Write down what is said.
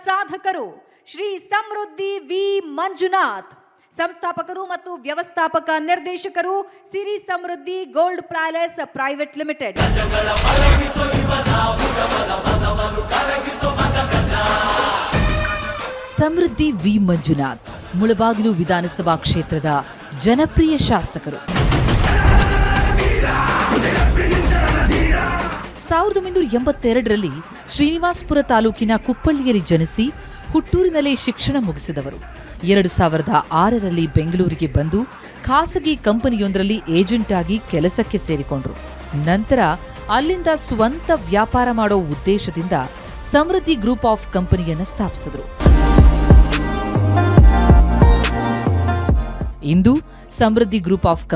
ಸಾಧಕರು ಶ್ರೀ ಸಮೃದ್ಧಿ ವಿ ಮಂಜುನಾಥ್, ಸಂಸ್ಥಾಪಕರು ಮತ್ತು ವ್ಯವಸ್ಥಾಪಕ ನಿರ್ದೇಶಕರು ಸಿರಿ ಸಮೃದ್ಧಿ ಗೋಲ್ಡ್ ಪ್ಯಾಲೇಸ್ ಪ್ರೈವೇಟ್ ಲಿಮಿಟೆಡ್. ಸಮೃದ್ಧಿ ವಿ ಮಂಜುನಾಥ್ ಮುಳಬಾಗಿಲು ವಿಧಾನಸಭಾ ಕ್ಷೇತ್ರದ ಜನಪ್ರಿಯ ಶಾಸಕರು. 1982ರಲ್ಲಿ ಶ್ರೀನಿವಾಸಪುರ ತಾಲೂಕಿನ ಕುಪ್ಪಳ್ಳಿಯಲ್ಲಿ ಜನಿಸಿ ಹುಟ್ಟೂರಿನಲ್ಲೇ ಶಿಕ್ಷಣ ಮುಗಿಸಿದವರು. 2006ರಲ್ಲಿ ಬೆಂಗಳೂರಿಗೆ ಬಂದು ಖಾಸಗಿ ಕಂಪನಿಯೊಂದರಲ್ಲಿ ಏಜೆಂಟ್ ಆಗಿ ಕೆಲಸಕ್ಕೆ ಸೇರಿಕೊಂಡ್ರು. ನಂತರ ಅಲ್ಲಿಂದ ಸ್ವಂತ ವ್ಯಾಪಾರ ಮಾಡೋ ಉದ್ದೇಶದಿಂದ ಸಮೃದ್ಧಿ ಗ್ರೂಪ್ ಆಫ್ ಕಂಪನಿಯನ್ನು ಸ್ಥಾಪಿಸಿದ್ರು. ಇಂದು ಸಮೃದ್ಧಿ ಗ್ರೂಪ್ ಆಫ್ ಕಂಪನಿ